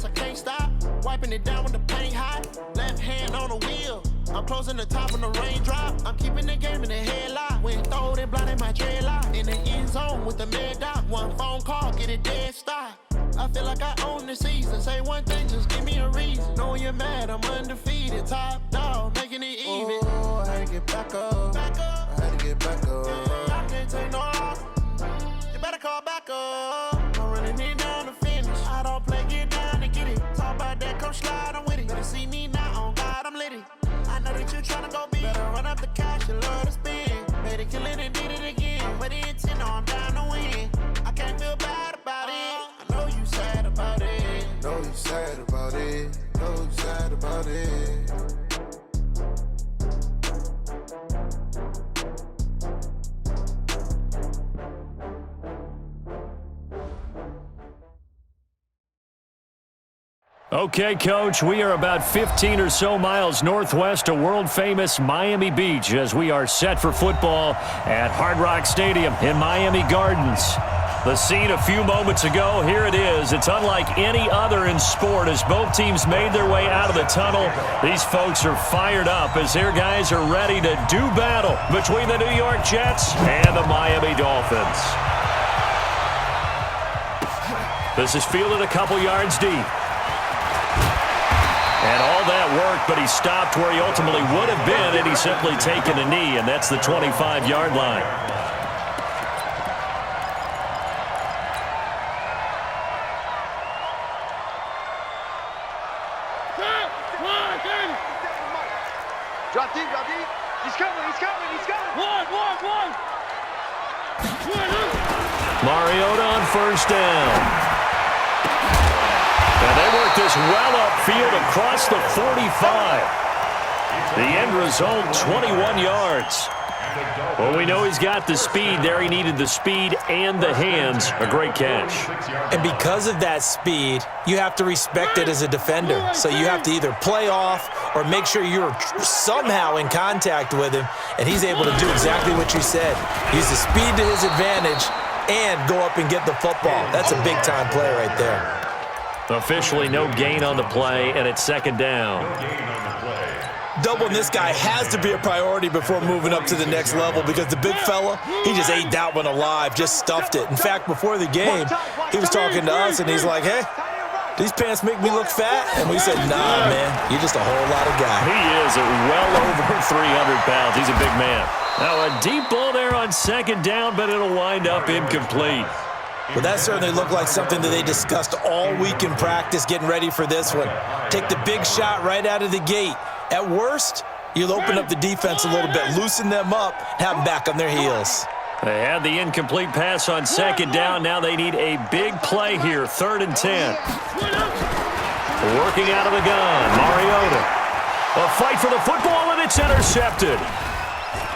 I can't stop. Wiping it down when the paint hot. Left hand on the wheel. I'm closing the top when the raindrop. I'm keeping the game in the headlock. When throwed and blinded my dreadlock. In the end zone with the mad dot. One phone call, get it dead stop. I feel like I own the season. Say one thing, just give me a reason. Knowing you're mad, I'm undefeated. Top dog, making it even. Oh, I had to get back up. I had to get back up. I can't take no loss. You better call back up. I'm running it down to finish. I don't play, get down to get it. Talk about that, come slide, I'm with it. Better see me now, on God, I'm litty. I know that you're trying to go big. Better run up the cash, you love to spend. Made it, kill it, and did it again. I'm with the intent, no, I'm down to win. I can't feel bad about it. I know you sad about it. Know you sad about it. Know you sad about it. Okay, Coach, we are about 15 or so miles northwest of world-famous Miami Beach as we are set for football at Hard Rock Stadium in Miami Gardens. The scene a few moments ago, here it is. It's unlike any other in sport as both teams made their way out of the tunnel. These folks are fired up as their guys are ready to do battle between the New York Jets and the Miami Dolphins. This is fielded a couple yards deep. And all that work, but he stopped where he ultimately would have been had he simply taken a knee, and that's the 25-yard line. Drop deep, drop deep. He's coming, he's coming, he's coming. One. Mariota on first down. And they work this well upfield across the 45. The end result, 21 yards. Well, we know he's got the speed there. He needed the speed and the hands. A great catch. And because of that speed, you have to respect it as a defender. So you have to either play off or make sure you're somehow in contact with him, and he's able to do exactly what you said. Use the speed to his advantage and go up and get the football. That's a big-time play right there. Officially no gain on the play, and it's second down. Doubling this guy has to be a priority before moving up to the next level because the big fella, he just ate that one alive, just stuffed it. In fact, before the game, he was talking to us, and he's like, hey, these pants make me look fat? And we said, nah, man, you're just a whole lot of guy. He is well over 300 pounds. He's a big man. Now a deep ball there on second down, but it'll wind up incomplete. Well, that certainly looked like something that they discussed all week in practice, getting ready for this one. Take the big shot right out of the gate. At worst, you'll open up the defense a little bit, loosen them up, have them back on their heels. They had the incomplete pass on second down. Now they need a big play here, 3rd and 10. Working out of the gun, Mariota. A fight for the football, and it's intercepted.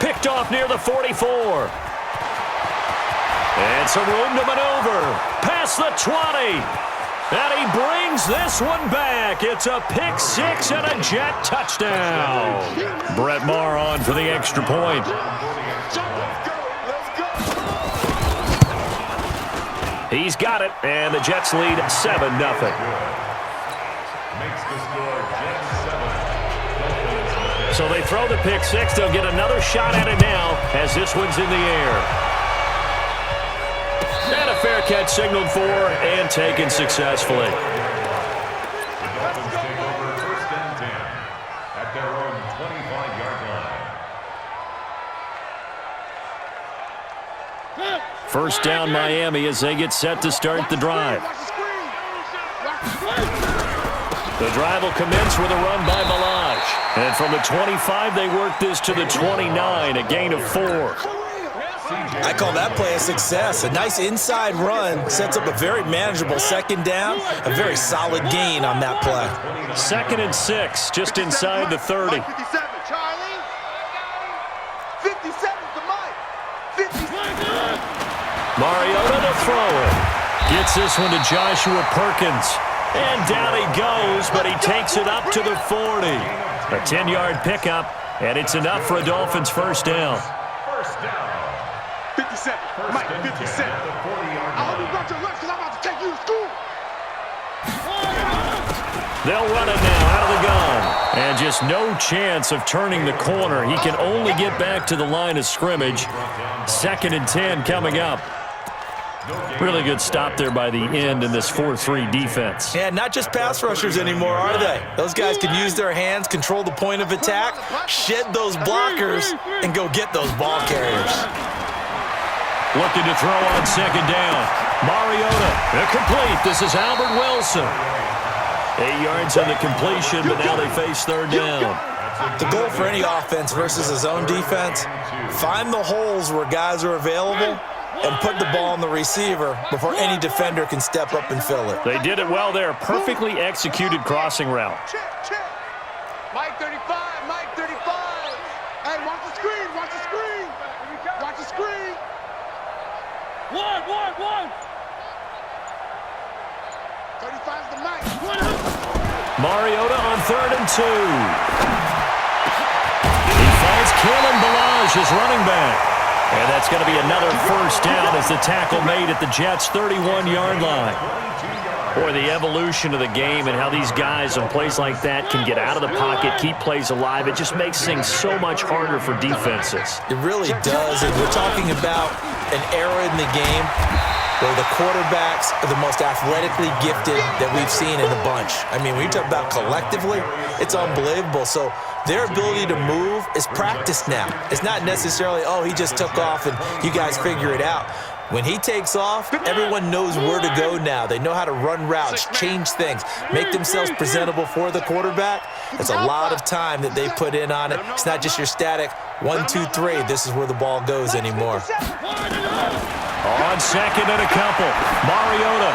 Picked off near the 44. And some room to maneuver. Past the 20. And he brings this one back. It's a pick six and a Jet touchdown. Brett Maher on for the extra point. He's got it, and the Jets lead 7-0. So they throw the pick six. They'll get another shot at it now as this one's in the air. And a fair catch signaled for and taken successfully. The Dolphins take over 1st and 10 at their own 25-yard line. First down Miami as they get set to start the drive. The drive will commence with a run by Balaj. And from the 25, they work this to the 29, a gain of 4. I call that play a success. A nice inside run sets up a very manageable second down, a very solid gain on that play. 2nd and 6, just inside the 30. 57, Charlie. 57 to Mike. 57. Mariota to throw it. Gets this one to Joshua Perkins. And down he goes, but he takes it up to the 40. A 10-yard pickup, and it's enough for a Dolphins first down. 57. Mike, 57. I hope you brought your lunch because I'm about to take you to school. They'll run it now out of the gun. And just no chance of turning the corner. He can only get back to the line of scrimmage. 2nd and 10 coming up. Really good stop there by the end in this 4-3 defense. Yeah, not just pass rushers anymore, are they? Those guys can use their hands, control the point of attack, shed those blockers, and go get those ball carriers. Looking to throw on 2nd down. Mariota, complete. This is Albert Wilson. 8 yards on the completion, but now they face 3rd down. The goal for any offense versus a zone defense, find the holes where guys are available and put the ball on the receiver before any defender can step up and fill it. They did it well there. Perfectly executed crossing route. Check. Mike 35, Mike 35. Hey, watch the screen, watch the screen. Watch the screen. One. 35's the Mike. Mariota on 3rd and 2. He finds Kalen Ballage as running back. And that's going to be another 1st down as the tackle made at the Jets' 31-yard line. Boy, the evolution of the game and how these guys on plays like that can get out of the pocket, keep plays alive, it just makes things so much harder for defenses. It really does, and we're talking about an era in the game where the quarterbacks are the most athletically gifted that we've seen in a bunch. I mean, when you talk about collectively, it's unbelievable. So their ability to move is practiced now. It's not necessarily, oh, he just took off and you guys figure it out. When he takes off, everyone knows where to go now. They know how to run routes, change things, make themselves presentable for the quarterback. It's a lot of time that they put in on it. It's not just your static 1, 2, 3. This is where the ball goes anymore. On 2nd and a couple, Mariota.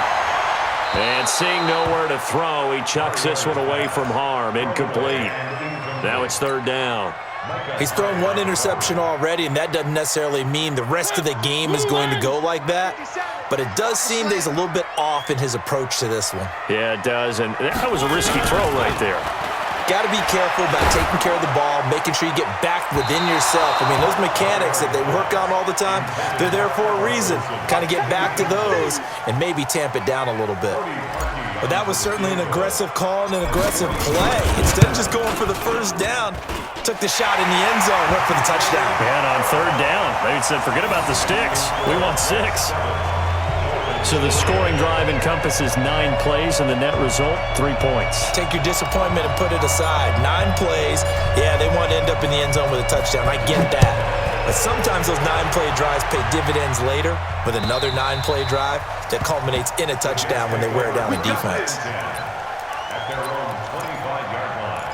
And seeing nowhere to throw, he chucks this one away from harm. Incomplete. Now it's 3rd down. He's thrown 1 interception already, and that doesn't necessarily mean the rest of the game is going to go like that. But it does seem that he's a little bit off in his approach to this one. Yeah, it does, and that was a risky throw right there. Got to be careful about taking care of the ball, making sure you get back within yourself. I mean, those mechanics that they work on all the time, they're there for a reason. Kind of get back to those and maybe tamp it down a little bit. But that was certainly an aggressive call and an aggressive play. Instead of just going for the 1st down, took the shot in the end zone, went for the touchdown. And on 3rd down, they said, forget about the sticks. We want 6. So the scoring drive encompasses 9 plays, and the net result, 3 points. Take your disappointment and put it aside. 9 plays, yeah, they want to end up in the end zone with a touchdown. I get that. But sometimes those 9-play drives pay dividends later with another 9-play drive that culminates in a touchdown when they wear down a defense. At their own 25-yard line.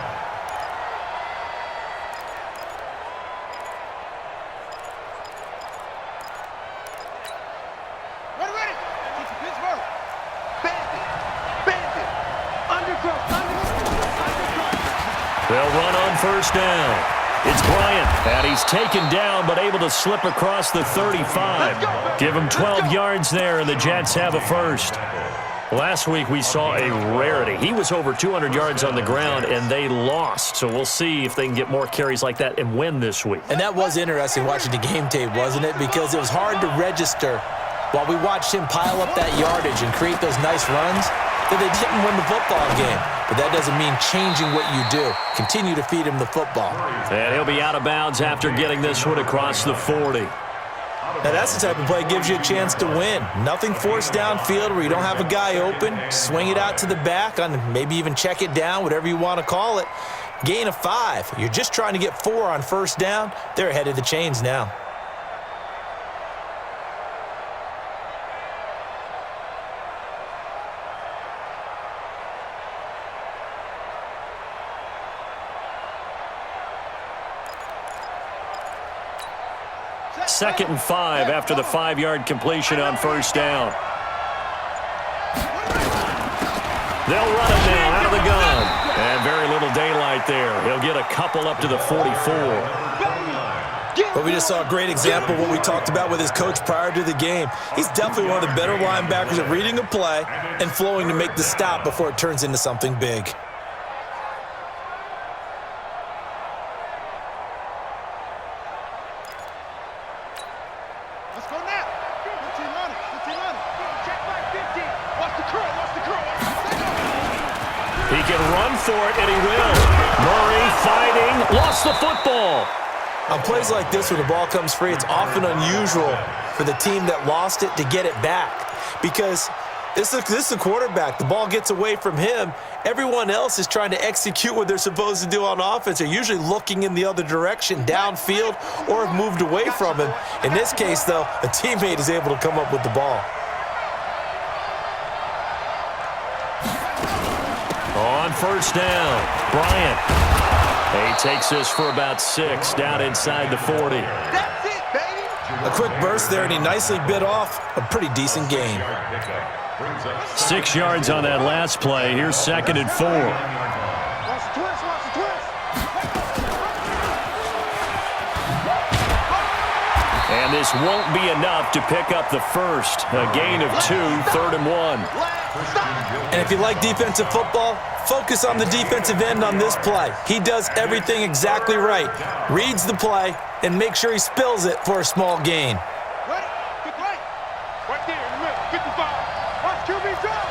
Ready. Pittsburgh. Bandit. Undercross. They'll run on 1st down. It's Bryant, and he's taken down but able to slip across the 35. Give him 12 yards there, and the Jets have a 1st. Last week we saw a rarity. He was over 200 yards on the ground, and they lost. So we'll see if they can get more carries like that and win this week. And that was interesting watching the game tape, wasn't it? Because it was hard to register while we watched him pile up that yardage and create those nice runs that they didn't win the football game. But that doesn't mean changing what you do. Continue to feed him the football. And he'll be out of bounds after getting this one across the 40. Now that's the type of play that gives you a chance to win. Nothing forced downfield where you don't have a guy open. Swing it out to the back, on maybe even check it down, whatever you want to call it. Gain of 5. You're just trying to get 4 on 1st down. They're ahead of the chains now. Second and 5 after the 5-yard completion on 1st down. They'll run it now out of the gun. And very little daylight there. He'll get a couple up to the 44. But we just saw a great example of what we talked about with his coach prior to the game. He's definitely one of the better linebackers at reading a play and flowing to make the stop before it turns into something big. Let's go now. 15 on it. Check back 15. Watch the curl. He can run for it, and he will. Murray fighting, lost the football. On plays like this where the ball comes free, it's often unusual for the team that lost it to get it back because this is the quarterback. The ball gets away from him. Everyone else is trying to execute what they're supposed to do on offense. They're usually looking in the other direction, downfield, or have moved away from him. In this case, though, a teammate is able to come up with the ball. On first down, Bryant. He takes this for about 6 down inside the 40. That's it, baby. A quick burst there, and he nicely bit off a pretty decent gain. 6 yards on that last play. Here's 2nd and 4. Watch the twist, watch the twist. And this won't be enough to pick up the first. A gain of 2, 3rd and 1. And if you like defensive football, focus on the defensive end on this play. He does everything exactly right. Reads the play and makes sure he spills it for a small gain. Ready? Good play. Right there in the middle. 55. Watch QB drop.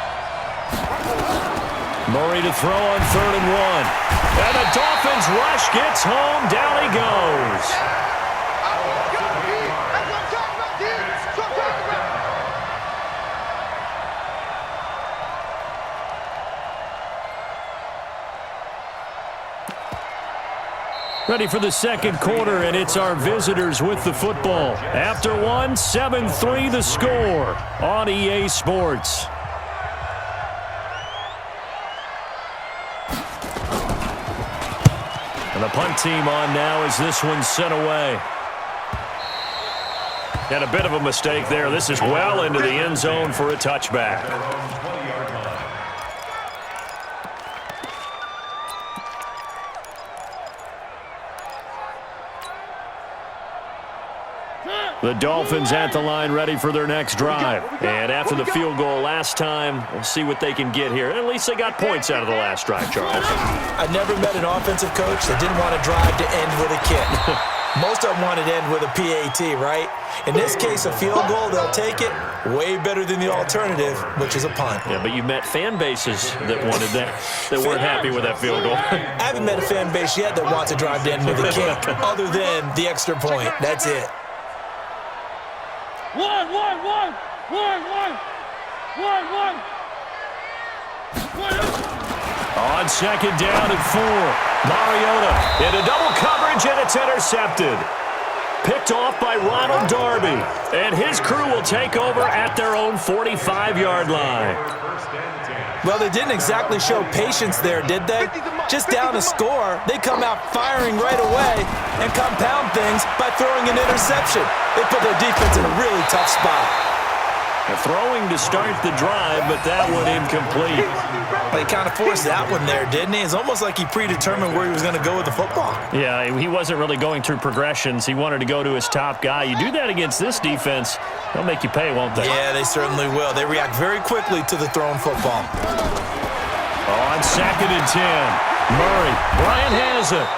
Murray to throw on 3rd and 1. And the Dolphins rush gets home. Down he goes. Ready for the second quarter, and it's our visitors with the football. After one, 7-3 the score on EA Sports. And the punt team on now as this one's sent away. And a bit of a mistake there. This is well into the end zone for a touchback. The Dolphins at the line ready for their next drive. And after the field goal last time, we'll see what they can get here. At least they got points out of the last drive, Charles. I never met an offensive coach that didn't want to drive to end with a kick. Most of them wanted to end with a PAT, right? In this case, a field goal, they'll take it. Way better than the alternative, which is a punt. Yeah, but you met fan bases that wanted that, that weren't happy with that field goal. I haven't met a fan base yet that wants to drive to end with a kick, other than the extra point. That's it. One. On second down and 4. Mariota into double coverage, and it's intercepted. Picked off by Ronald Darby. And his crew will take over at their own 45-yard line. Well, they didn't exactly show patience there, did they? Just down a score, they come out firing right away and compound things by throwing an interception. They put their defense in a really tough spot. Throwing to start the drive, but that one incomplete. Well, he kind of forced that one there, didn't he? It's almost like he predetermined where he was going to go with the football. Yeah, he wasn't really going through progressions. He wanted to go to his top guy. You do that against this defense, they'll make you pay, won't they? Yeah, they certainly will. They react very quickly to the thrown football. On second and 10, Murray. Bryant has it.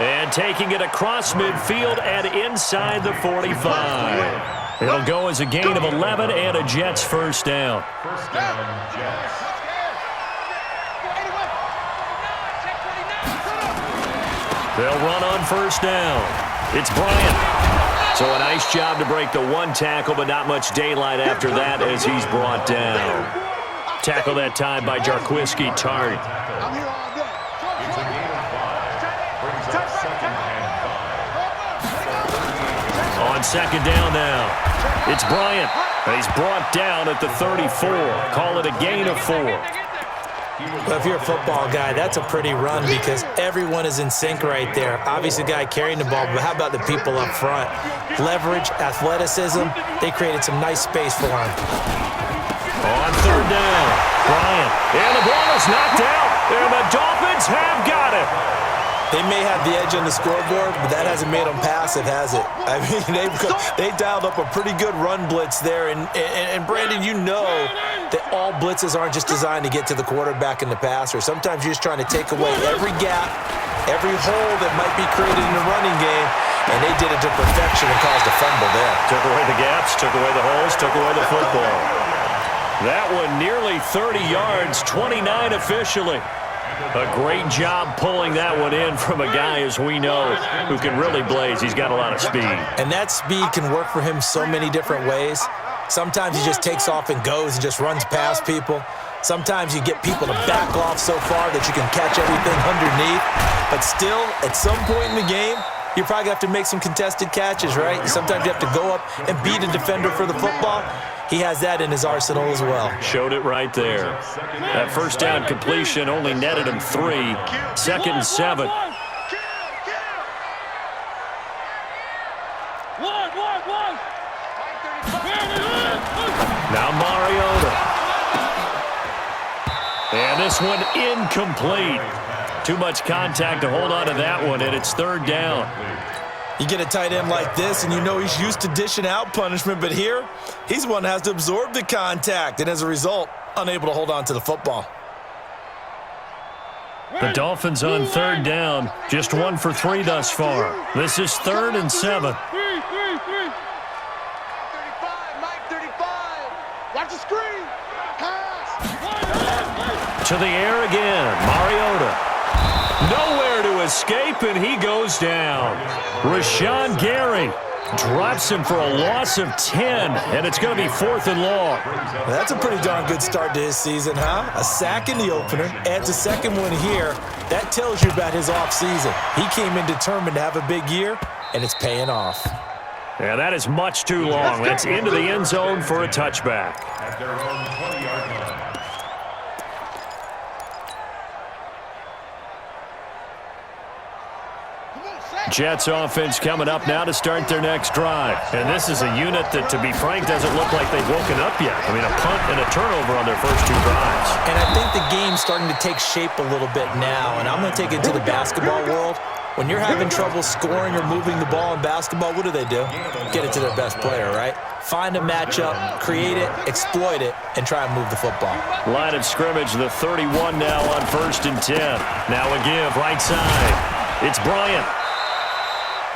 And taking it across midfield and inside the 45. It'll go as a gain of 11 and a Jets first down. First down, Jets. They'll run on first down. It's Bryant. So a nice job to break the one tackle, but not much daylight after that as he's brought down. Tackle that time by Jarquiski Tart. I'm here all day. It's a gain of 5. Brings up second and 5. On second down now, it's Bryant. He's brought down at the 34. Call it a gain of 4. Well, if you're a football guy, that's a pretty run because everyone is in sync right there. Obviously, the guy carrying the ball, but how about the people up front? Leverage, athleticism, they created some nice space for him. On third down, Bryant. And the ball is knocked out, and the Dolphins have got it. They may have the edge on the scoreboard, but that hasn't made them passive, has it? I mean, they dialed up a pretty good run blitz there. And Brandon, you know that all blitzes aren't just designed to get to the quarterback and the passer. Sometimes you're just trying to take away every gap, every hole that might be created in the running game, and they did it to perfection and caused a fumble there. Took away the gaps, took away the holes, took away the football. That one nearly 30 yards, 29 officially. A great job pulling that one in from a guy, as we know, who can really blaze. He's got a lot of speed. And that speed can work for him so many different ways. Sometimes he just takes off and goes and just runs past people. Sometimes you get people to back off so far that you can catch everything underneath. But still, at some point in the game, you probably have to make some contested catches, right? Sometimes you have to go up and beat a defender for the football. He has that in his arsenal as well. Showed it right there. That first down completion only netted him 3. 2nd and 7. Now Mariota. And this one incomplete. Too much contact to hold on to that one, and it's 3rd down. You get a tight end like this, and you know he's used to dishing out punishment, but here, he's one that has to absorb the contact, and as a result, unable to hold on to the football. The Dolphins on 3rd down, just 1 for 3 thus far. This is 3rd and 7. 35, Mike 35. Watch the screen. Pass. To the air again, Mariota. Nowhere to escape, and he goes down. Rashawn Gary drops him for a loss of 10, and it's going to be 4th and long. That's a pretty darn good start to his season, huh? A sack in the opener, adds a second one here. That tells you about his offseason. He came in determined to have a big year, and it's paying off. Yeah, that is much too long. That's into the end zone for a touchback. At their own 20-yard line. Jets offense coming up now to start their next drive. And this is a unit that, to be frank, doesn't look like they've woken up yet. I mean, a punt and a turnover on their first 2 drives. And I think the game's starting to take shape a little bit now, and I'm going to take it to the basketball world. When you're having trouble scoring or moving the ball in basketball, what do? Get it to their best player, right? Find a matchup, create it, exploit it, and try and move the football. Line of scrimmage, the 31 now on 1st and 10. Now a give, right side. It's Bryant.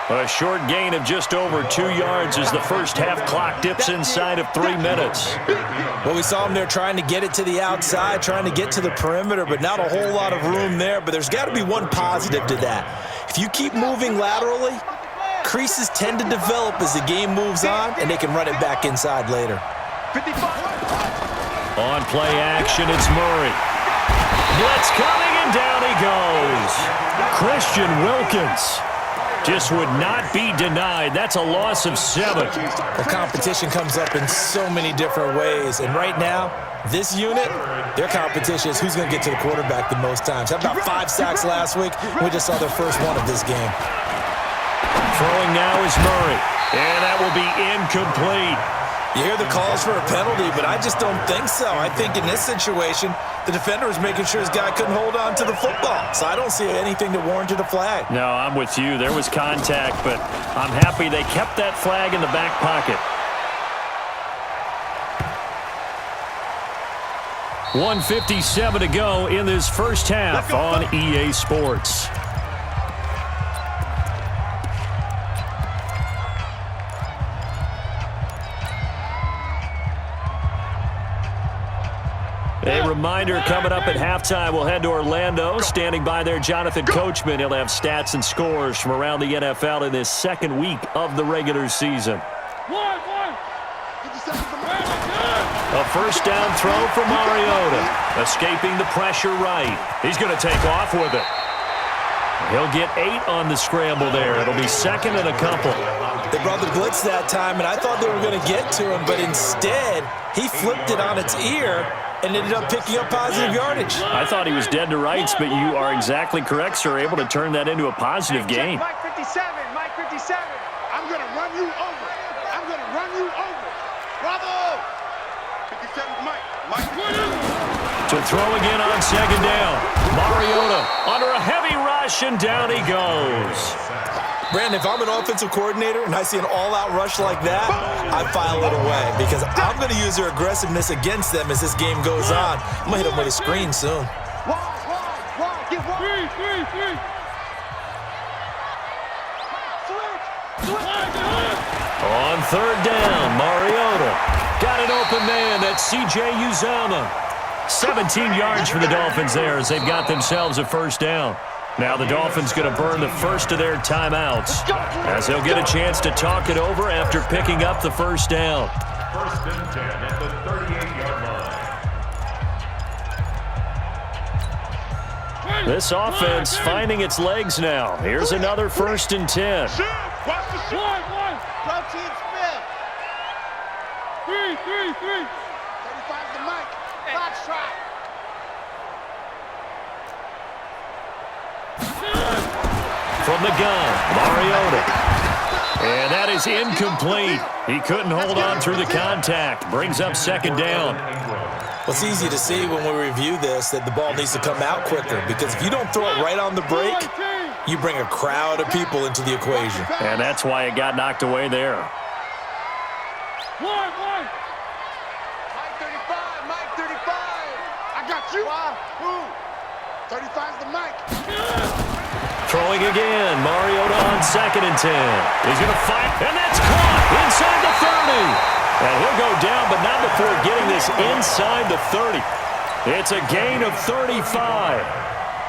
A short gain of just over 2 yards as the first half clock dips inside of 3 minutes. Well, we saw him there trying to get it to the outside, trying to get to the perimeter, but not a whole lot of room there. But there's got to be one positive to that. If you keep moving laterally, creases tend to develop as the game moves on, and they can run it back inside later. On play action, it's Murray. Blitz coming, and down he goes. Christian Wilkins just would not be denied. That's a loss of 7. Well, competition comes up in so many different ways. And right now, this unit, their competition is who's going to get to the quarterback the most times. Had about 5 sacks last week. We just saw their first one of this game. Throwing now is Murray. And that will be incomplete. You hear the calls for a penalty, but I just don't think so. I think in this situation, the defender was making sure his guy couldn't hold on to the football. So I don't see anything that warranted a flag. No, I'm with you. There was contact, but I'm happy they kept that flag in the back pocket. 1:57 to go in this first half on EA Sports. A reminder, coming up at halftime, we'll head to Orlando. Standing by there, Jonathan Coachman. He'll have stats and scores from around the NFL in this second week of the regular season. A first down throw for Mariota. Escaping the pressure right. He's going to take off with it. He'll get 8 on the scramble there. It'll be 2nd and a couple. They brought the blitz that time, and I thought they were going to get to him, but instead, he flipped it on its ear and ended up picking up positive yardage. I thought he was dead to rights, but you are exactly correct, sir. Able to turn that into a positive gain. Mike 57, Mike 57. I'm going to run you over. I'm going to run you over. Bravo! 57, Mike. To throw again on 2nd down. Mariota under a heavy rush, and down he goes. Brandon, if I'm an offensive coordinator and I see an all-out rush like that, I file it away because I'm going to use their aggressiveness against them as this game goes on. I'm going to hit them with a screen soon. On 3rd down, Mariota got an open man. That's C.J. Uzomah. 17 yards for the Dolphins there as they've got themselves a first down. Now the Dolphins going to burn the first of their timeouts as they'll get a chance to talk it over after picking up the first down. First and 10 at the 38-yard line. This offense finding its legs now. Here's another first and 10. Watch the shot. Protein spin. 3. 35's the mic. Box trap. From the gun, Mariota. And that is incomplete. He couldn't hold on through the contact. Brings up second down. Well, it's easy to see when we review this that the ball needs to come out quicker, because if you don't throw it right on the break, you bring a crowd of people into the equation. And that's why it got knocked away there. Mike 35. Mike 35. I got you. Who? 35's the mic. Throwing again. Mariota on second and 10. He's going to fight, and that's caught inside the 30. And he'll go down, but not before getting this inside the 30. It's a gain of 35.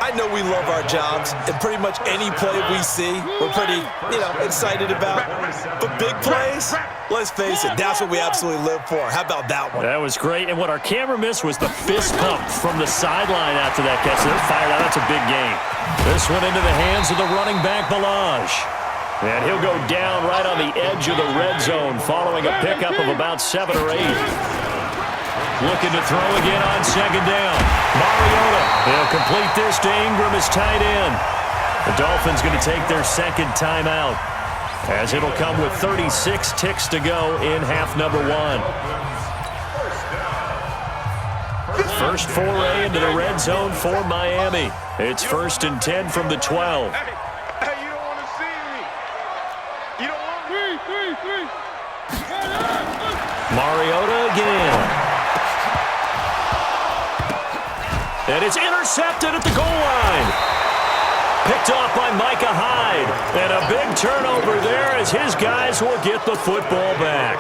I know we love our jobs, and pretty much any play we see, we're pretty, excited about. But big plays, let's face it, that's what we absolutely live for. How about that one? That was great, and what our camera missed was the fist pump from the sideline after that catch. They're fired out. That's a big game. This one into the hands of the running back, Balaj. And he'll go down right on the edge of the red zone following a pickup of about 7 or 8. Looking to throw again on second down. Mariota. He'll complete this to Ingram as tight end. The Dolphins going to take their second timeout as it'll come with 36 ticks to go in half number 1. First foray into the red zone for Miami. It's first and 10 from the 12. Hey, you don't want to see me. You don't want me. 3. Mariota again. And it's intercepted at the goal line. Picked off by Micah Hyde. And a big turnover there as his guys will get the football back.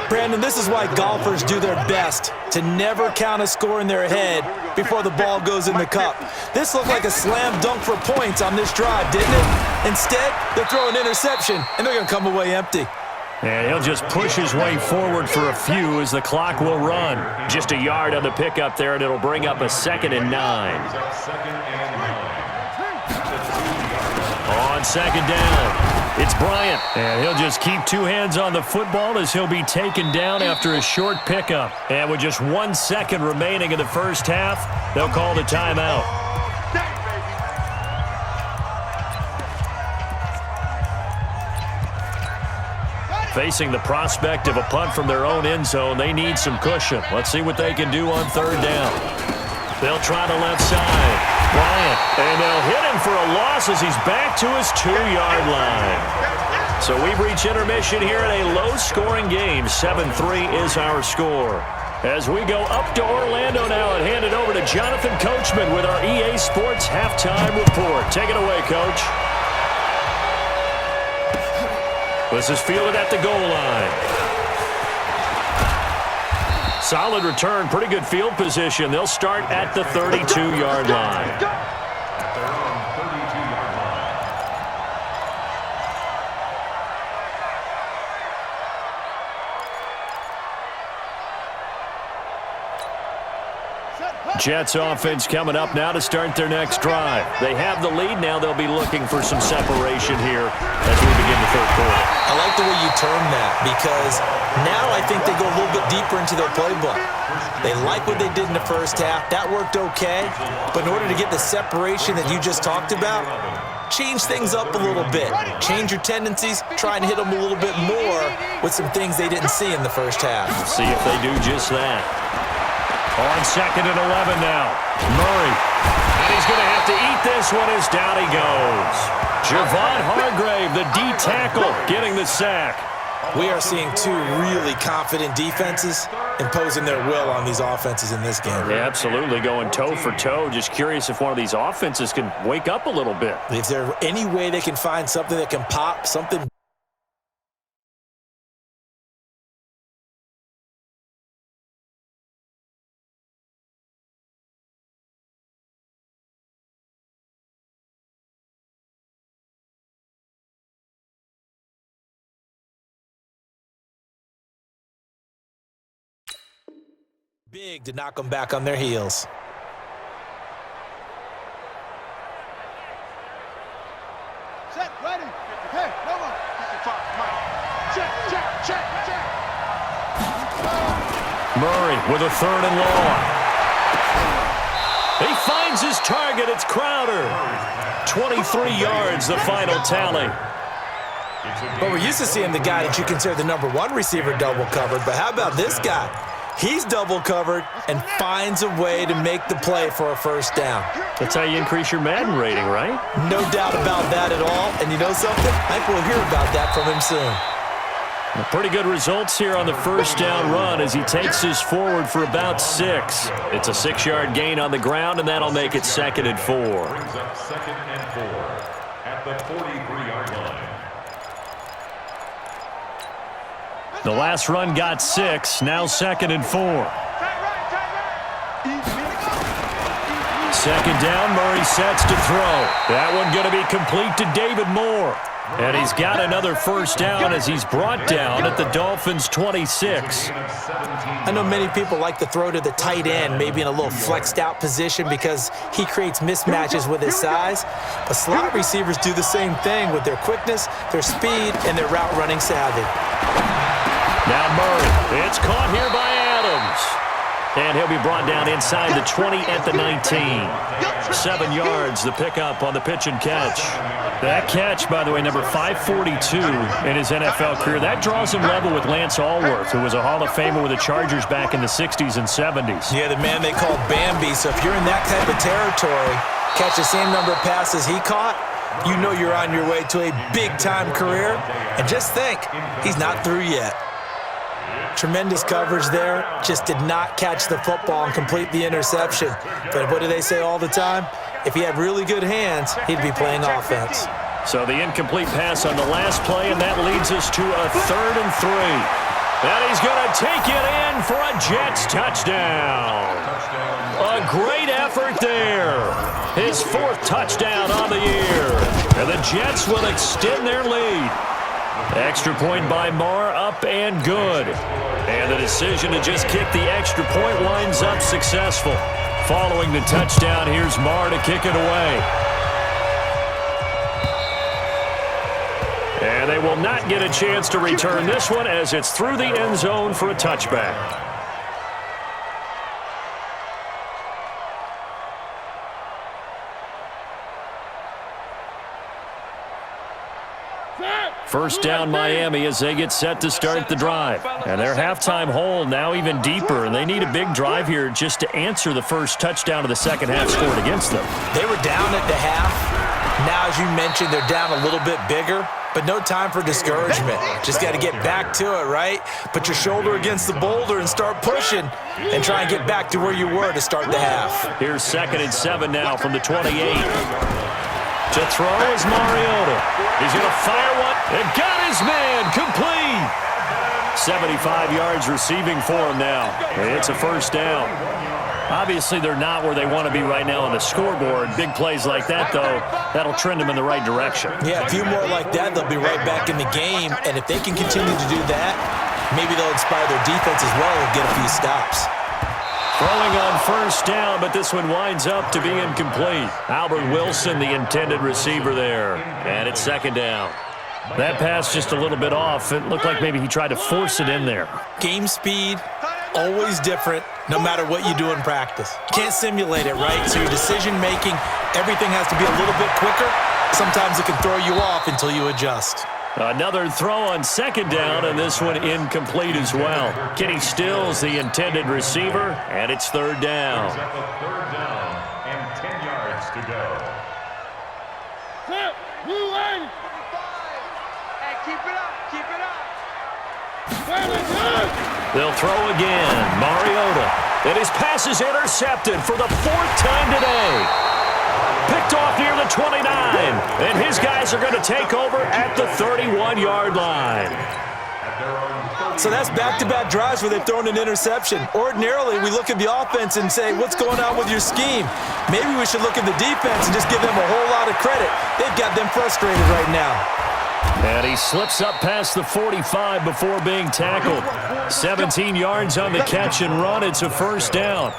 Brandon, this is why golfers do their best to never count a score in their head before the ball goes in the cup. This looked like a slam dunk for points on this drive, didn't it? Instead, they throw an interception, and they're going to come away empty. And he'll just push his way forward for a few as the clock will run. Just a yard on the pickup there, and it'll bring up a second and 9. On second down, it's Bryant. And he'll just keep 2 hands on the football as he'll be taken down after a short pickup. And with just 1 second remaining in the first half, they'll call the timeout. Facing the prospect of a punt from their own end zone, they need some cushion. Let's see what they can do on third down. They'll try the left side. Bryant, and they'll hit him for a loss as he's back to his 2-yard line. So we've reached intermission here in a low-scoring game. 7-3 is our score. As we go up to Orlando now and hand it over to Jonathan Coachman with our EA Sports halftime report. Take it away, Coach. This is fielded at the goal line. Solid return, pretty good field position. They'll start at the 32-yard line. They're on 32-yard line. Jets offense coming up now to start their next drive. They have the lead now. They'll be looking for some separation here as we begin the third quarter. I like the way you term that, because now I think they go a little bit deeper into their playbook. They like what they did in the first half. That worked okay. But in order to get the separation that you just talked about, change things up a little bit. Change your tendencies. Try and hit them a little bit more with some things they didn't see in the first half. See if they do just that. On second and 11 now. Murray. And he's going to have to eat this one as down he goes. Javon Hargrave, the D tackle, getting the sack. We are seeing 2 really confident defenses imposing their will on these offenses in this game. Yeah, absolutely, going toe for toe. Just curious if one of these offenses can wake up a little bit. If there's any way they can find something that can pop, something Big to knock them back on their heels. Set, ready. Hey, over. 55, check. Murray with a 3rd and long. He finds his target. It's Crowder. 23 yards, the final tally. But we're used to seeing the guy that you consider the number 1 receiver double covered. But how about this guy? He's double covered and finds a way to make the play for a first down. That's how you increase your Madden rating, right? No doubt about that at all. And you know something? I think we'll hear about that from him soon. Pretty good results here on the first down run as he takes this forward for about 6. It's a 6-yard gain on the ground, and that'll make it 2nd and 4. Brings up 2nd and 4 at the 43-yard line. The last run got 6, now 2nd and 4. Second down, Murray sets to throw. That one going to be complete to David Moore. And he's got another first down as he's brought down at the Dolphins' 26. I know many people like to throw to the tight end, maybe in a little flexed out position because he creates mismatches with his size. But slot receivers do the same thing with their quickness, their speed, and their route running savvy. Now Murray, it's caught here by Adams. And he'll be brought down inside the 20 at the 19. 7 yards, the pickup on the pitch and catch. That catch, by the way, number 542 in his NFL career. That draws him level with Lance Allworth, who was a Hall of Famer with the Chargers back in the 60s and 70s. Yeah, the man they called Bambi. So if you're in that type of territory, catch the same number of passes he caught, you know you're on your way to a big-time career. And just think, he's not through yet. Tremendous coverage there. Just did not catch the football and complete the interception. But what do they say all the time? If he had really good hands, he'd be playing offense. So the incomplete pass on the last play, and that leads us to a 3rd and 3. And he's going to take it in for a Jets touchdown. A great effort there. His 4th touchdown on the year. And the Jets will extend their lead. Extra point by Marr, up and good. And the decision to just kick the extra point winds up successful. Following the touchdown, here's Marr to kick it away. And they will not get a chance to return this one as it's through the end zone for a touchback. First down Miami as they get set to start the drive. And their halftime hole now even deeper, and they need a big drive here just to answer the first touchdown of the second half scored against them. They were down at the half. Now, as you mentioned, they're down a little bit bigger, but no time for discouragement. Just got to get back to it, right? Put your shoulder against the boulder and start pushing and try and get back to where you were to start the half. Here's 2nd and 7 now from the 28. To throw is Mariota. He's going to fire one. And got his man complete. 75 yards receiving for him now. It's a first down. Obviously, they're not where they want to be right now on the scoreboard. Big plays like that, though, that'll trend them in the right direction. Yeah, a few more like that, they'll be right back in the game. And if they can continue to do that, maybe they'll inspire their defense as well and get a few stops. Throwing on first down, but this one winds up to be incomplete. Albert Wilson, the intended receiver there. And it's 2nd down. That pass just a little bit off. It looked like maybe he tried to force it in there. Game speed, always different, no matter what you do in practice. Can't simulate it, right? So your decision-making, everything has to be a little bit quicker. Sometimes it can throw you off until you adjust. Another throw on 2nd down, and this one incomplete as well. Kenny Stills, the intended receiver, and it's 3rd down. 3rd down and 10 yards to go. Hey, keep it up, keep it up. They'll throw again. Mariota. And his pass is intercepted for the 4th time today. Picked off near the 29. And his guys are going to take over at the 31-yard line. So that's back-to-back drives where they've thrown an interception. Ordinarily, we look at the offense and say, what's going on with your scheme? Maybe we should look at the defense and just give them a whole lot of credit. They've got them frustrated right now. And he slips up past the 45 before being tackled. 17 yards on the catch and run. It's a first down.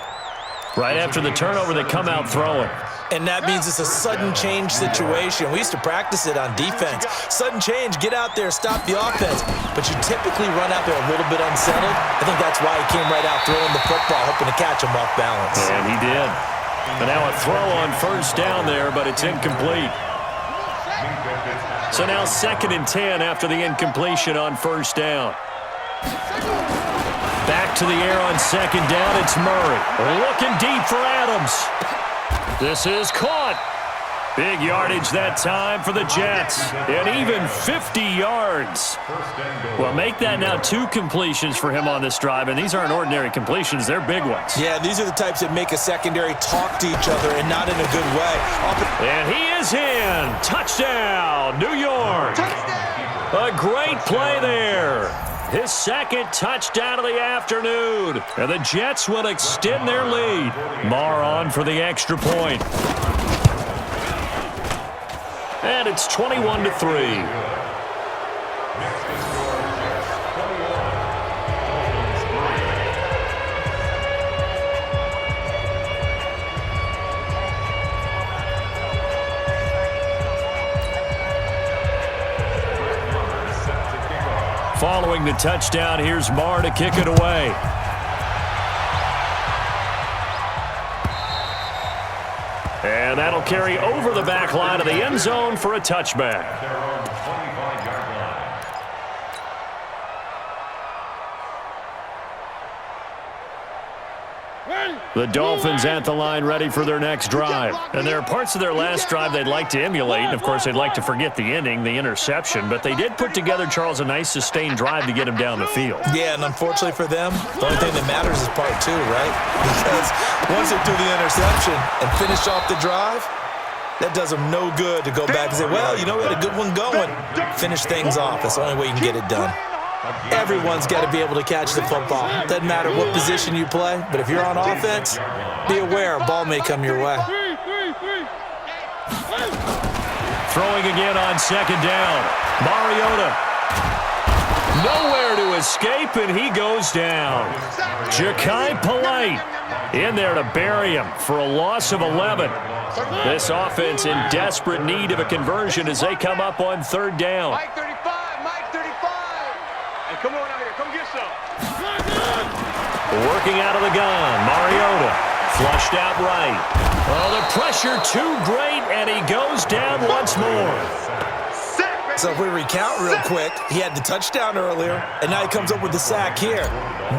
Right after the turnover, they come out throwing. And that means it's a sudden change situation. We used to practice it on defense. Sudden change, get out there, stop the offense. But you typically run out there a little bit unsettled. I think that's why he came right out throwing the football, hoping to catch him off balance. And he did. And now a throw on first down there, but it's incomplete. So now 2nd and 10 after the incompletion on first down. Back to the air on 2nd down, it's Murray. Looking deep for Adams. This is caught. Big yardage that time for the Jets. And even 50 yards. Well, make that now 2 completions for him on this drive, and these aren't ordinary completions. They're big ones. Yeah, these are the types that make a secondary talk to each other and not in a good way. And he is in. Touchdown, New York. A great play there. His 2nd touchdown of the afternoon. And the Jets will extend their lead. Marr on for the extra point. And it's 21-3. Following the touchdown, here's Marr to kick it away. And that'll carry over the back line of the end zone for a touchback. They're on the 25-yard line. The Dolphins at the line ready for their next drive. And there are parts of their last drive they'd like to emulate. And, of course, they'd like to forget the ending, the interception. But they did put together, Charles, a nice sustained drive to get him down the field. Yeah, and unfortunately for them, the only thing that matters is part 2, right? Because once they do the interception and finish off the drive, that does them no good to go back and say, well, you know, we had a good one going. Finish things off. That's the only way you can get it done. Everyone's got to be able to catch the football. Doesn't matter what position you play, but if you're on offense, be aware a ball may come your way. Throwing again on 2nd down. Mariota. Nowhere to escape, and he goes down. Ja'Kai Polite in there to bury him for a loss of 11. This offense in desperate need of a conversion as they come up on 3rd down. Mike 35, Mike 35. Hey, come on out here, come get some. Working out of the gun, Mariota flushed out right. Oh, the pressure too great, and he goes down once more. So if we recount real quick, he had the touchdown earlier, and now he comes up with the sack here.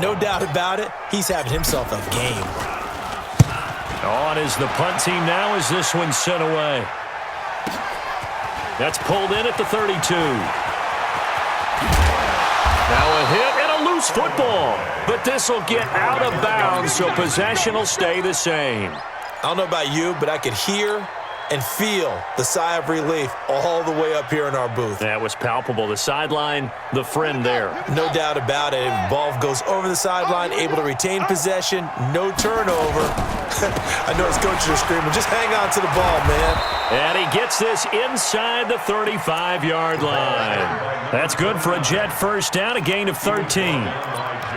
No doubt about it, he's having himself a game. On is the punt team now as this one's sent away. That's pulled in at the 32. Now a hit and a loose football. But this will get out of bounds, so possession will stay the same. I don't know about you, but I could hear and feel the sigh of relief all the way up here in our booth. That was palpable. The sideline, the friend there. No doubt about it. Ball goes over the sideline, able to retain possession, no turnover. I know his coaches are screaming, just hang on to the ball, man. And he gets this inside the 35-yard line. That's good for a Jet first down, a gain of 13.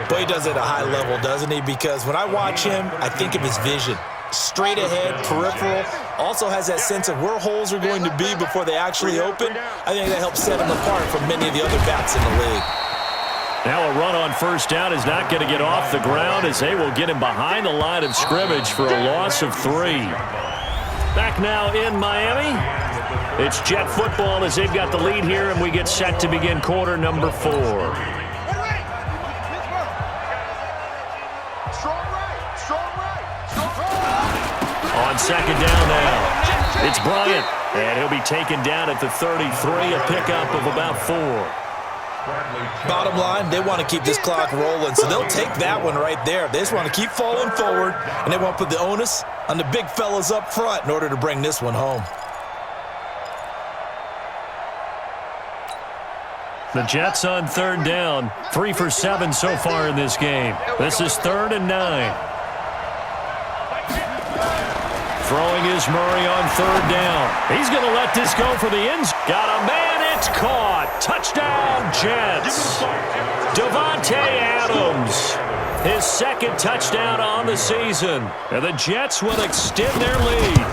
But he does it at a high level, doesn't he? Because when I watch him, I think of his vision. Straight ahead, peripheral, also has that sense of where holes are going to be before they actually open. I think that helps set him apart from many of the other backs in the league. Now a run on first down is not going to get off the ground as they will get him behind the line of scrimmage for a loss of 3. Back now in Miami. It's Jet football as they've got the lead here, and we get set to begin quarter number 4. On 2nd down now, it's Bryant, and he'll be taken down at the 33, a pickup of about 4. Bottom line, they want to keep this clock rolling, so they'll take that one right there. They just want to keep falling forward, and they want to put the onus on the big fellas up front in order to bring this one home. The Jets on 3rd down, 3 for 7 so far in this game. This is 3rd and 9. Throwing is Murray on 3rd down. He's going to let this go for the ends. Got a man It's caught. Touchdown, Jets. Davante Adams. His second touchdown on the season. And the Jets will extend their lead.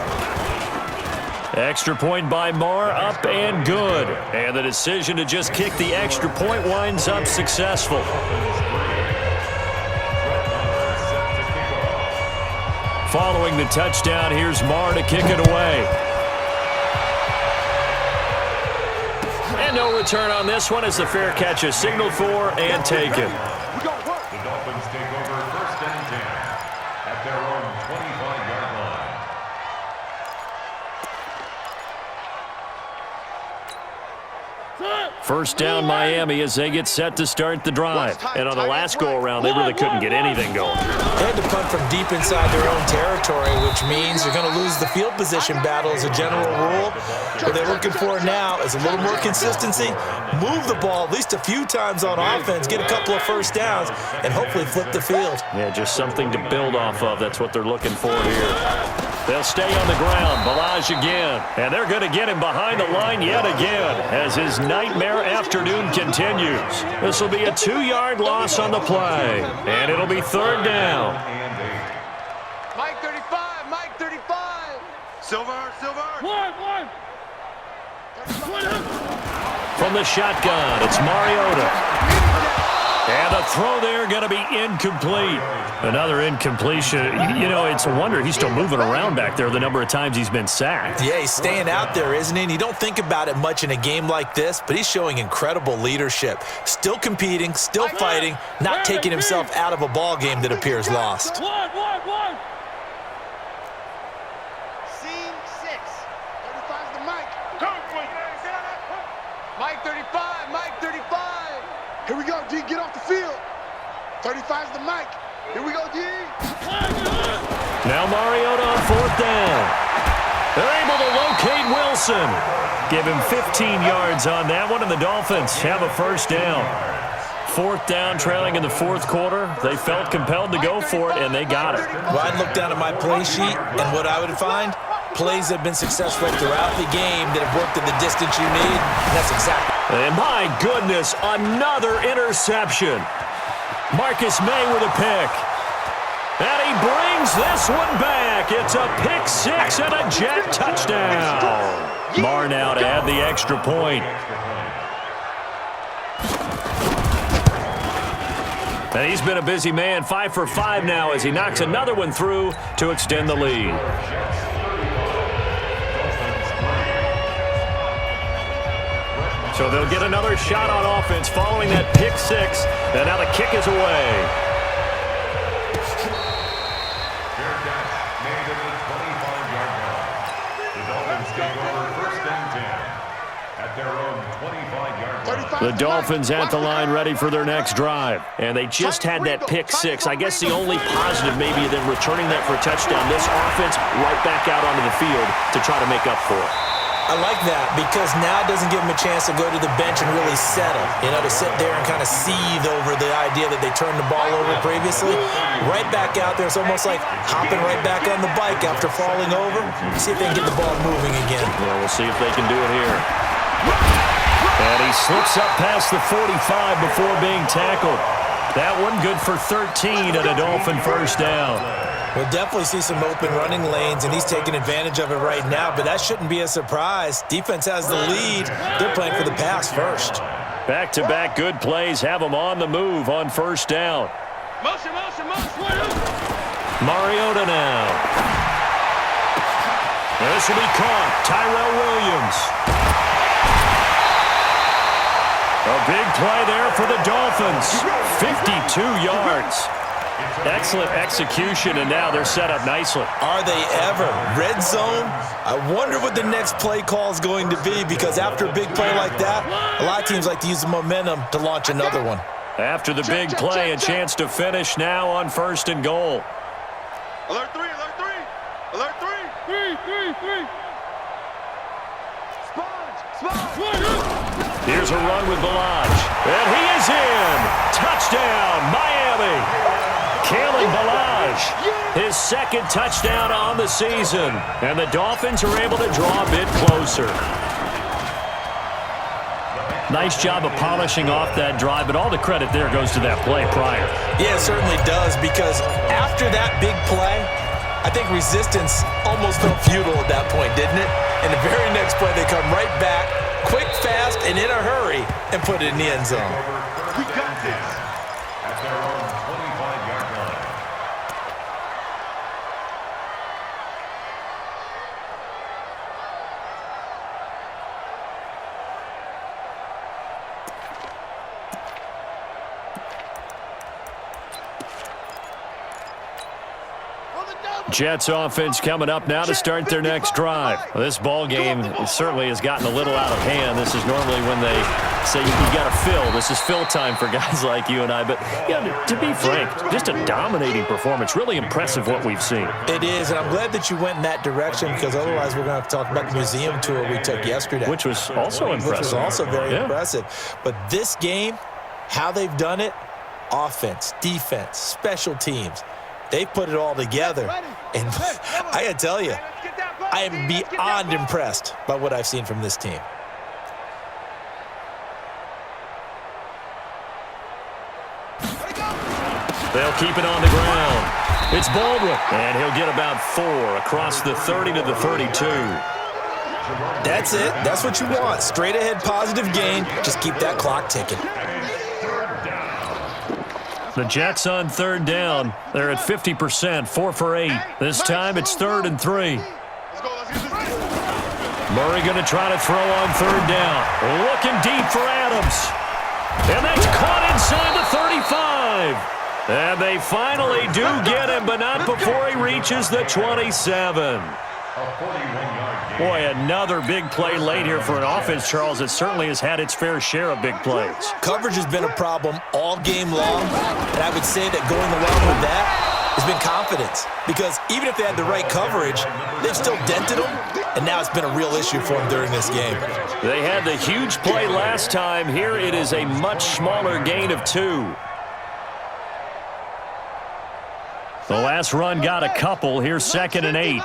Extra point by Marr, up and good. And the decision to just kick the extra point winds up successful. Following the touchdown, here's Marr to kick it away. And no return on this one as the fair catch is signaled for and taken. The Dolphins take over 1st and 10 at their own 25-yard line. First down Miami as they get set to start the drive. And on the last go-around, they really couldn't get anything going. They had to punt from deep inside their own territory, which means you're going to lose the field position battle as a general rule. What they're looking for now is a little more consistency, move the ball at least a few times on offense, get a couple of first downs, and hopefully flip the field. Yeah, just something to build off of. That's what they're looking for here. They'll stay on the ground. Balaj again. And they're going to get him behind the line yet again as his nightmare afternoon continues. This will be a 2-yard loss on the play. And it'll be 3rd down. Mike 35, Mike 35. Silver. One. From the shotgun, it's Mariota. And the throw there going to be incomplete. Another incompletion. You know, it's a wonder he's still moving around back there the number of times he's been sacked. Yeah, he's staying out there, isn't he? And you don't think about it much in a game like this, but he's showing incredible leadership. Still competing, still fighting, not taking himself out of a ball game that appears lost. One. Scene 6. 35's the Mike. Mike 35, Mike 35. Here we go, D. Get off the field. 35's the Mike. Here we go, D. Now Mariota on 4th down. They're able to locate Wilson. Give him 15 yards on that one, and the Dolphins have a first down. 4th down, trailing in the 4th quarter. They felt compelled to go for it, and they got it. Well, I'd look down at my play sheet, and what I would find, plays that have been successful throughout the game that have worked at the distance you need, and that's exactly. And my goodness, another interception. Marcus May with a pick. And he brings this one back. It's a pick 6 and a Jet touchdown. Marr now to add the extra point. And he's been a busy man, 5 for 5 now as he knocks another one through to extend the lead. So they'll get another shot on offense following that pick 6. And now the kick is away. Fair catch made at the 25-yard line. The Dolphins take over 1st and 10 at their own 25-yard line. The Dolphins at the line ready for their next drive. And they just had that pick 6. I guess the only positive maybe than returning that for a touchdown. This offense right back out onto the field to try to make up for it. I like that because now it doesn't give them a chance to go to the bench and really settle, to sit there and kind of seethe over the idea that they turned the ball over previously. Right back out there, it's almost like hopping right back on the bike after falling over. See if they can get the ball moving again. Yeah, we'll see if they can do it here. And he slips up past the 45 before being tackled. That one good for 13 and a Dolphin first down. We'll definitely see some open running lanes, and he's taking advantage of it right now, but that shouldn't be a surprise. Defense has the lead. They're playing for the pass first. Back-to-back good plays have them on the move on first down. Motion. Mariota now. This will be caught. Tyrell Williams. A big play there for the Dolphins. 52 yards. Excellent execution, and now they're set up nicely. Are they ever? Red zone? I wonder what the next play call is going to be, because after a big play like that, a lot of teams like to use the momentum to launch another one. After the big play, a chance to finish now on 1st and goal. Alert 3. Sponge. Here's a run with Balaj. And he is in. Touchdown, Miami. Kalen Balaj, his second touchdown on the season. And the Dolphins are able to draw a bit closer. Nice job of polishing off that drive, but all the credit there goes to that play prior. Yeah, it certainly does, because after that big play, I think resistance almost felt futile at that point, didn't it? And the very next play, they come right back, quick, fast, and in a hurry, and put it in the end zone. We got this at their own 25-yard line. Jets offense coming up now to start their next drive. This ball game certainly has gotten a little out of hand. This is normally when they say you got to fill. This is fill time for guys like you and I. But yeah, to be frank, just a dominating performance. Really impressive what we've seen. It is, and I'm glad that you went in that direction, because otherwise we're going to have to talk about the museum tour we took yesterday. Which was also impressive. Which was also very impressive. But this game, how they've done it, offense, defense, special teams, they put it all together. And I got to tell you, I am beyond impressed by what I've seen from this team. They'll keep it on the ground. It's Baldwin, and he'll get about 4 across the 30 to the 32. That's it. That's what you want. Straight ahead positive gain. Just keep that clock ticking. The Jets on third down. They're at 50%, 4 for 8. This time it's 3rd and 3. Murray going to try to throw on third down. Looking deep for Adams. And that's caught inside the 35. And they finally do get him, but not before he reaches the 27. Boy, another big play late here for an offense, Charles, that certainly has had its fair share of big plays. Coverage has been a problem all game long, and I would say that going along with that has been confidence, because even if they had the right coverage, they've still dented them, and now it's been a real issue for them during this game. They had the huge play last time. Here it is a much smaller gain of 2. The last run got a couple. Here's 2nd and 8.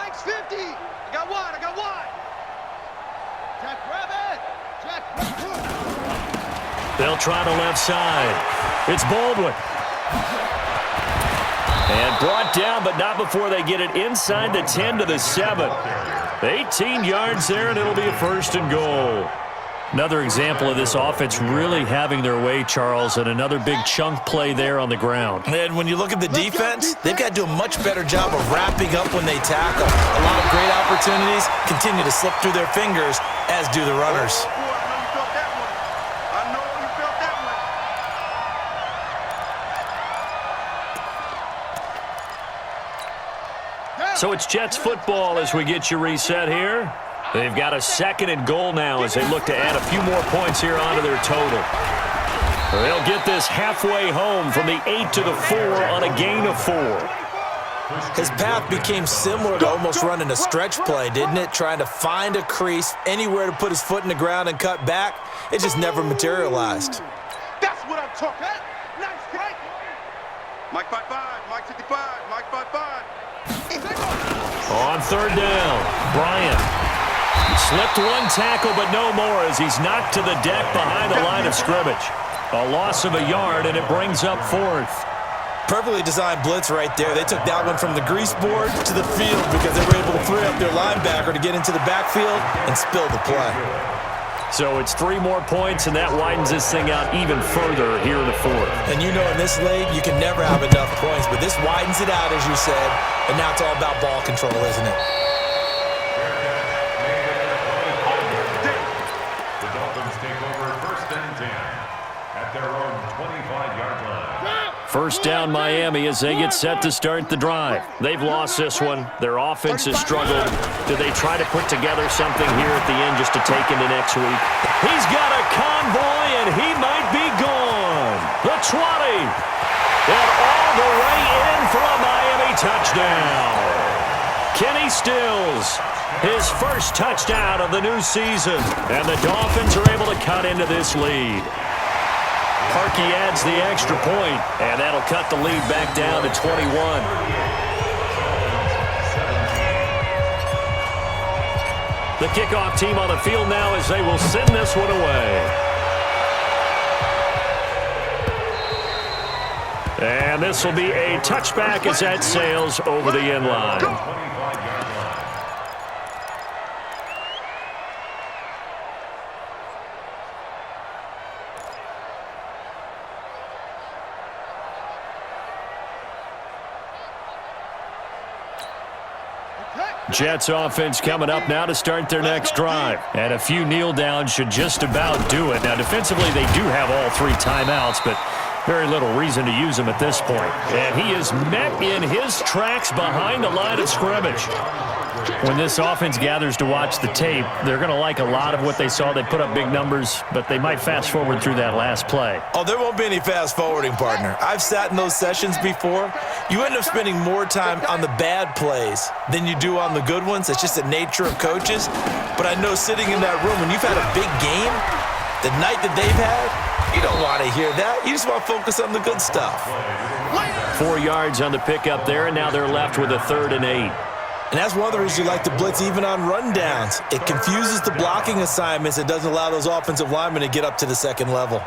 They'll try the left side. It's Baldwin. And brought down, but not before they get it inside the 10 to the 7. 18 yards there, and it'll be a 1st and goal. Another example of this offense really having their way, Charles, and another big chunk play there on the ground. And when you look at the defense, they've got to do a much better job of wrapping up when they tackle. A lot of great opportunities continue to slip through their fingers, as do the runners. So it's Jets football as we get you reset here. They've got a 2nd and goal now as they look to add a few more points here onto their total. They'll get this halfway home from the 8 to the 4 on a gain of 4. His path became similar to almost running a stretch play, didn't it? Trying to find a crease, anywhere to put his foot in the ground and cut back. It just never materialized. That's what I'm talking about. Nice strike. Mike 5-5, Mike 55, Mike 5-5. On third down, Bryant slipped one tackle, but no more as he's knocked to the deck behind the line of scrimmage. A loss of a yard, and it brings up 4th. Perfectly designed blitz right there. They took that one from the grease board to the field because they were able to free up their linebacker to get into the backfield and spill the play. So it's 3 more points, and that widens this thing out even further here in the 4th. And you know in this league, you can never have enough points, but this widens it out, as you said, and now it's all about ball control, isn't it? The Dolphins take over 1st and 10 at their own 25-yard line. First down Miami as they get set to start the drive. They've lost this one. Their offense has struggled. Do they try to put together something here at the end just to take into next week? He's got a convoy, and he might be gone. The 20. And all the way in for a Miami touchdown. Kenny Stills, his first touchdown of the new season. And the Dolphins are able to cut into this lead. Parkey adds the extra point, and that'll cut the lead back down to 21. The kickoff team on the field now as they will send this one away. And this will be a touchback as that sails over the end line. 25-yard line. Jets offense coming up now to start their next drive. And a few kneel downs should just about do it. Now, defensively, they do have all 3 timeouts, but very little reason to use them at this point. And he is met in his tracks behind the line of scrimmage. When this offense gathers to watch the tape, they're going to like a lot of what they saw. They put up big numbers, but they might fast forward through that last play. Oh, there won't be any fast forwarding, partner. I've sat in those sessions before. You end up spending more time on the bad plays than you do on the good ones. It's just the nature of coaches. But I know sitting in that room, when you've had a big game, the night that they've had, you don't want to hear that. You just want to focus on the good stuff. 4 yards on the pickup there, and now they're left with a 3rd and 8. And that's one of the reasons you like to blitz even on rundowns. It confuses the blocking assignments. It doesn't allow those offensive linemen to get up to the second level.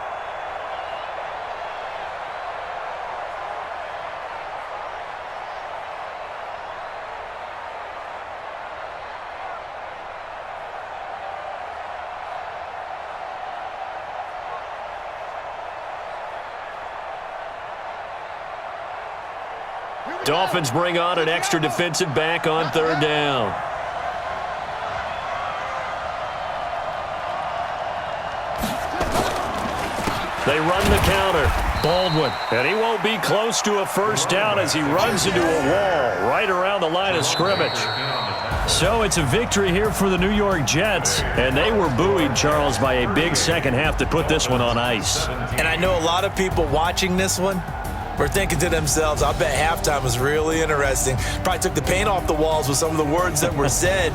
Dolphins bring on an extra defensive back on 3rd down. They run the counter. Baldwin. And he won't be close to a first down as he runs into a wall right around the line of scrimmage. So it's a victory here for the New York Jets. And they were buoyed, Charles, by a big second half to put this one on ice. And I know a lot of people watching this one were thinking to themselves, I bet halftime was really interesting. Probably took the paint off the walls with some of the words that were said.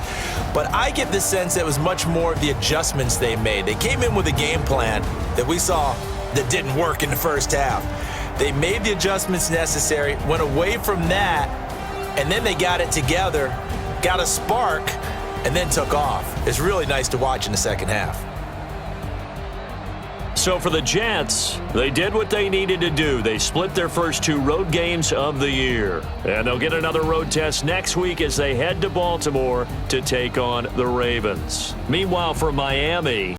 But I get the sense that it was much more of the adjustments they made. They came in with a game plan that we saw that didn't work in the first half. They made the adjustments necessary, went away from that, and then they got it together, got a spark, and then took off. It's really nice to watch in the second half. So for the Jets, they did what they needed to do. They split their first 2 road games of the year. And they'll get another road test next week as they head to Baltimore to take on the Ravens. Meanwhile, for Miami,